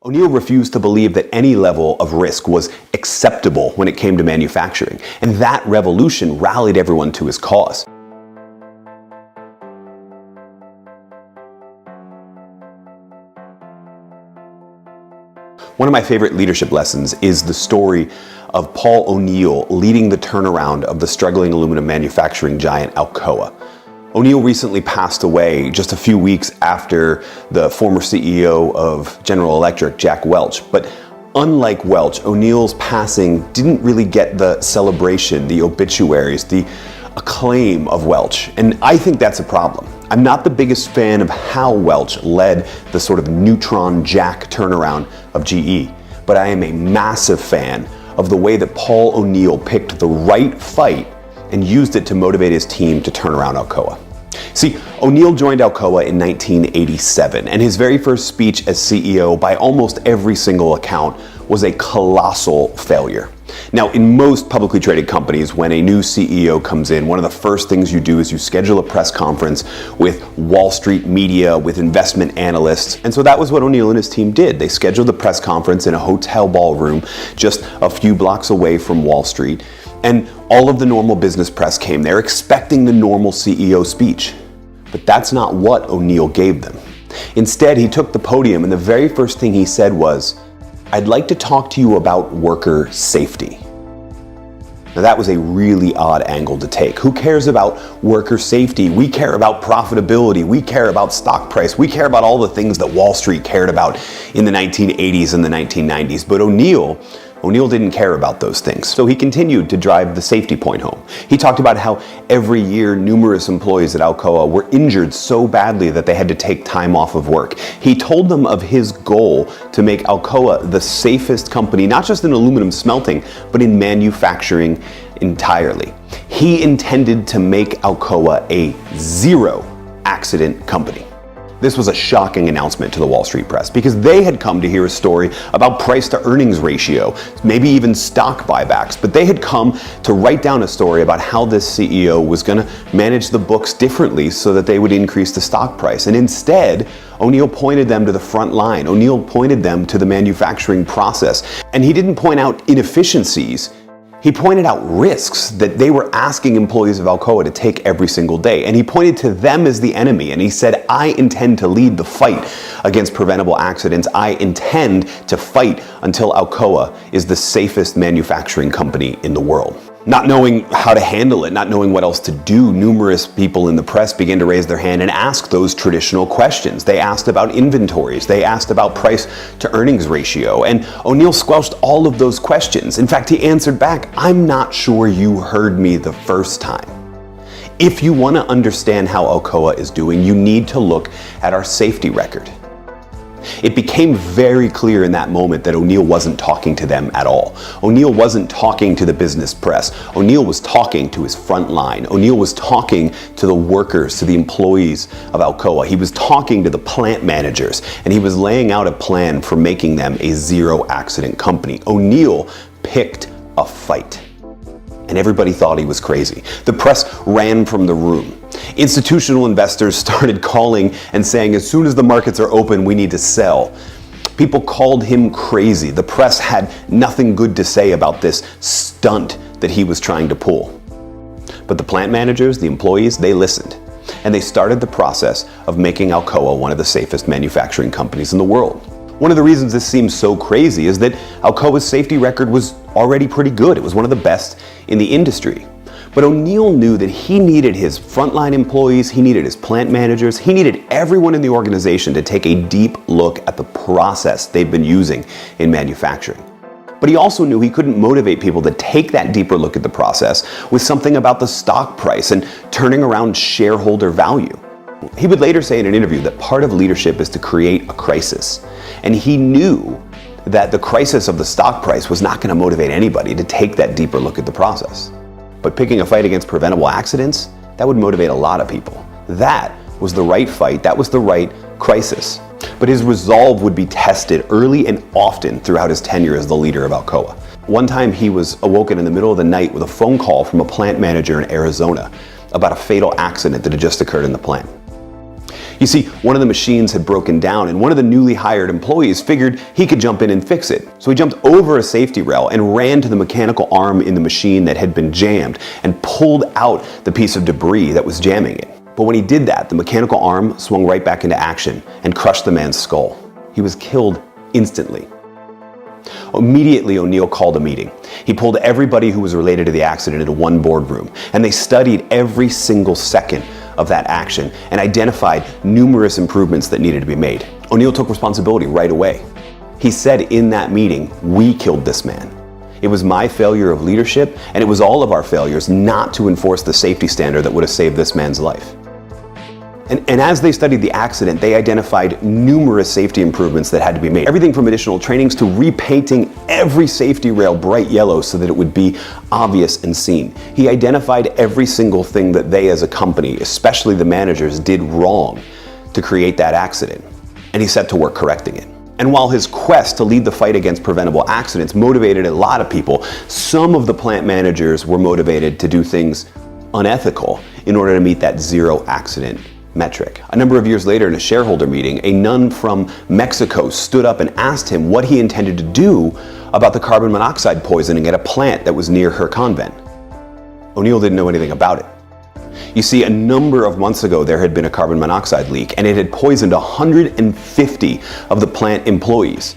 O'Neill refused to believe that any level of risk was acceptable when it came to manufacturing, and that revolution rallied everyone to his cause. One of my favorite leadership lessons is the story of Paul O'Neill leading the turnaround of the struggling aluminum manufacturing giant Alcoa. O'Neill recently passed away just a few weeks after the former CEO of General Electric, Jack Welch. But unlike Welch, O'Neill's passing didn't really get the celebration, the obituaries, the acclaim of Welch. And I think that's a problem. I'm not the biggest fan of how Welch led the sort of neutron Jack turnaround of GE, but I am a massive fan of the way that Paul O'Neill picked the right fight and used it to motivate his team to turn around Alcoa. See, O'Neill joined Alcoa in 1987, and his very first speech as CEO, by almost every single account, was a colossal failure. Now, in most publicly traded companies, when a new CEO comes in, one of the first things you do is you schedule a press conference with Wall Street media, with investment analysts. And so that was what O'Neill and his team did. They scheduled the press conference in a hotel ballroom just a few blocks away from Wall Street. And all of the normal business press came there expecting the normal CEO speech. But that's not what O'Neill gave them. Instead, he took the podium and the very first thing he said was, "I'd like to talk to you about worker safety." Now that was a really odd angle to take. Who cares about worker safety? We care about profitability. We care about stock price. We care about all the things that Wall Street cared about in the 1980s and the 1990s. But O'Neill didn't care about those things. So he continued to drive the safety point home. He talked about how every year numerous employees at Alcoa were injured so badly that they had to take time off of work. He told them of his goal to make Alcoa the safest company, not just in aluminum smelting, but in manufacturing entirely. He intended to make Alcoa a zero accident company. This was a shocking announcement to the Wall Street press because they had come to hear a story about price to earnings ratio, maybe even stock buybacks, but they had come to write down a story about how this CEO was going to manage the books differently so that they would increase the stock price. And instead, O'Neill pointed them to the front line. O'Neill pointed them to the manufacturing process. And he didn't point out inefficiencies. He pointed out risks that they were asking employees of Alcoa to take every single day. And he pointed to them as the enemy. And he said, "I intend to lead the fight against preventable accidents. I intend to fight until Alcoa is the safest manufacturing company in the world." Not knowing how to handle it, not knowing what else to do, numerous people in the press began to raise their hand and ask those traditional questions. They asked about inventories. They asked about price to earnings ratio. And O'Neill squelched all of those questions. In fact, he answered back, "I'm not sure you heard me the first time. If you want to understand how Alcoa is doing, you need to look at our safety record." It became very clear in that moment that O'Neill wasn't talking to them at all. O'Neill wasn't talking to the business press. O'Neill was talking to his front line. O'Neill was talking to the workers, to the employees of Alcoa. He was talking to the plant managers, and he was laying out a plan for making them a zero accident company. O'Neill picked a fight. And everybody thought he was crazy. The press ran from the room. Institutional investors started calling and saying, as soon as the markets are open, we need to sell. People called him crazy. The press had nothing good to say about this stunt that he was trying to pull. But the plant managers, the employees, they listened. And they started the process of making Alcoa one of the safest manufacturing companies in the world. One of the reasons this seems so crazy is that Alcoa's safety record was already pretty good. It was one of the best in the industry. But O'Neill knew that he needed his frontline employees, he needed his plant managers, he needed everyone in the organization to take a deep look at the process they've been using in manufacturing. But he also knew he couldn't motivate people to take that deeper look at the process with something about the stock price and turning around shareholder value. He would later say in an interview that part of leadership is to create a crisis. And he knew that the crisis of the stock price was not going to motivate anybody to take that deeper look at the process. But picking a fight against preventable accidents, that would motivate a lot of people. That was the right fight, that was the right crisis. But his resolve would be tested early and often throughout his tenure as the leader of Alcoa. One time he was awoken in the middle of the night with a phone call from a plant manager in Arizona about a fatal accident that had just occurred in the plant. You see, one of the machines had broken down and one of the newly hired employees figured he could jump in and fix it. So he jumped over a safety rail and ran to the mechanical arm in the machine that had been jammed and pulled out the piece of debris that was jamming it. But when he did that, the mechanical arm swung right back into action and crushed the man's skull. He was killed instantly. Immediately, O'Neill called a meeting. He pulled everybody who was related to the accident into one boardroom, and they studied every single second of that action and identified numerous improvements that needed to be made. O'Neill took responsibility right away. He said in that meeting, "We killed this man. It was my failure of leadership, and it was all of our failures not to enforce the safety standard that would have saved this man's life." And as they studied the accident, they identified numerous safety improvements that had to be made. Everything from additional trainings to repainting every safety rail bright yellow so that it would be obvious and seen. He identified every single thing that they as a company, especially the managers, did wrong to create that accident. And he set to work correcting it. And while his quest to lead the fight against preventable accidents motivated a lot of people, some of the plant managers were motivated to do things unethical in order to meet that zero accident metric. A number of years later in a shareholder meeting, a nun from Mexico stood up and asked him what he intended to do about the carbon monoxide poisoning at a plant that was near her convent. O'Neill didn't know anything about it. You see, a number of months ago there had been a carbon monoxide leak and it had poisoned 150 of the plant employees.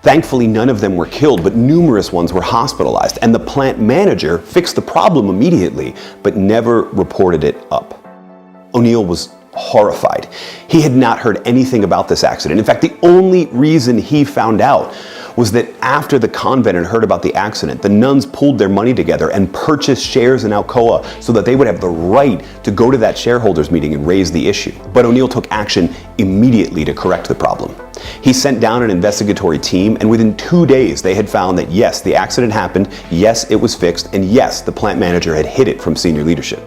Thankfully, none of them were killed, but numerous ones were hospitalized, and the plant manager fixed the problem immediately, but never reported it up. O'Neill was horrified. He had not heard anything about this accident. In fact, the only reason he found out was that after the convent had heard about the accident, the nuns pulled their money together and purchased shares in Alcoa so that they would have the right to go to that shareholders meeting and raise the issue. But O'Neill took action immediately to correct the problem. He sent down an investigatory team, and within 2 days they had found that yes, the accident happened, yes, it was fixed, and yes, the plant manager had hid it from senior leadership.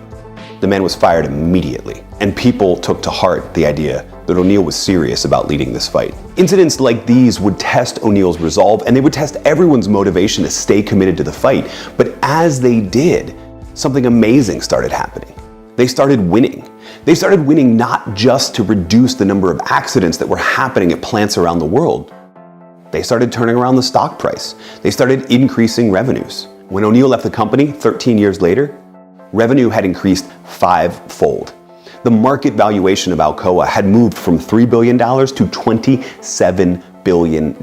The man was fired immediately, and people took to heart the idea that O'Neill was serious about leading this fight. Incidents like these would test O'Neill's resolve, and they would test everyone's motivation to stay committed to the fight. But as they did, something amazing started happening. They started winning. They started winning not just to reduce the number of accidents that were happening at plants around the world. They started turning around the stock price. They started increasing revenues. When O'Neill left the company 13 years later, revenue had increased 5-fold. The market valuation of Alcoa had moved from $3 billion to $27 billion.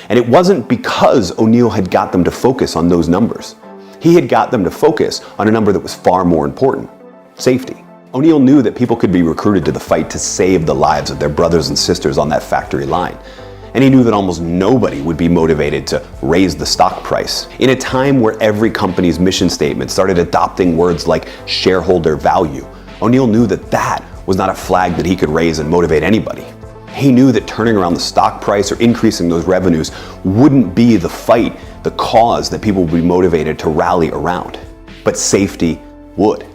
And it wasn't because O'Neill had got them to focus on those numbers. He had got them to focus on a number that was far more important: safety. O'Neill knew that people could be recruited to the fight to save the lives of their brothers and sisters on that factory line. And he knew that almost nobody would be motivated to raise the stock price. In a time where every company's mission statement started adopting words like shareholder value, O'Neill knew that that was not a flag that he could raise and motivate anybody. He knew that turning around the stock price or increasing those revenues wouldn't be the fight, the cause that people would be motivated to rally around. But safety would.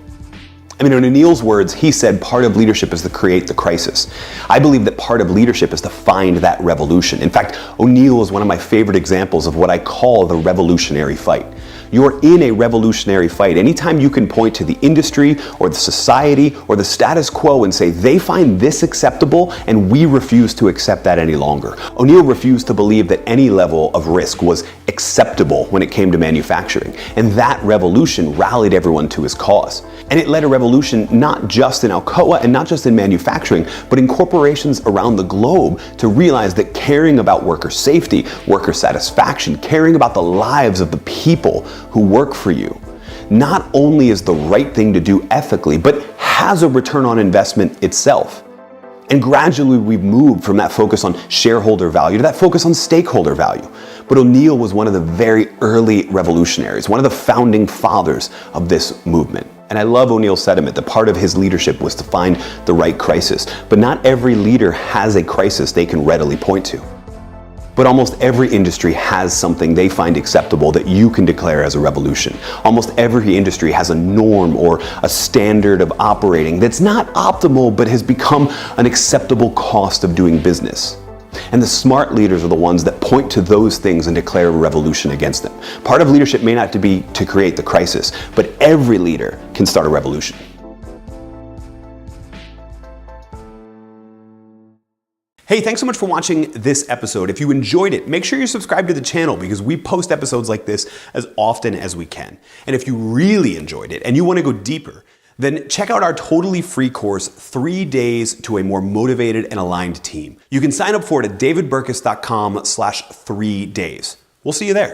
I mean, in O'Neill's words, he said part of leadership is to create the crisis. I believe that part of leadership is to find that revolution. In fact, O'Neill is one of my favorite examples of what I call the revolutionary fight. You're in a revolutionary fight. Anytime you can point to the industry or the society or the status quo and say they find this acceptable and we refuse to accept that any longer. O'Neill refused to believe that any level of risk was acceptable when it came to manufacturing. And that revolution rallied everyone to his cause. And it led a revolution not just in Alcoa and not just in manufacturing, but in corporations around the globe to realize that caring about worker safety, worker satisfaction, caring about the lives of the people who work for you, not only is the right thing to do ethically, but has a return on investment itself. And gradually we've moved from that focus on shareholder value to that focus on stakeholder value. But O'Neill was one of the very early revolutionaries, one of the founding fathers of this movement. And I love O'Neill's sentiment that part of his leadership was to find the right crisis. But not every leader has a crisis they can readily point to. But almost every industry has something they find acceptable that you can declare as a revolution. Almost every industry has a norm or a standard of operating that's not optimal but has become an acceptable cost of doing business. And the smart leaders are the ones that point to those things and declare a revolution against them. Part of leadership may not be to create the crisis, but every leader can start a revolution. Hey, thanks so much for watching this episode. If you enjoyed it, make sure you subscribe to the channel because we post episodes like this as often as we can. And if you really enjoyed it and you want to go deeper, then check out our totally free course, 3 Days to a More Motivated and Aligned Team. You can sign up for it at davidburkus.com/3days. We'll see you there.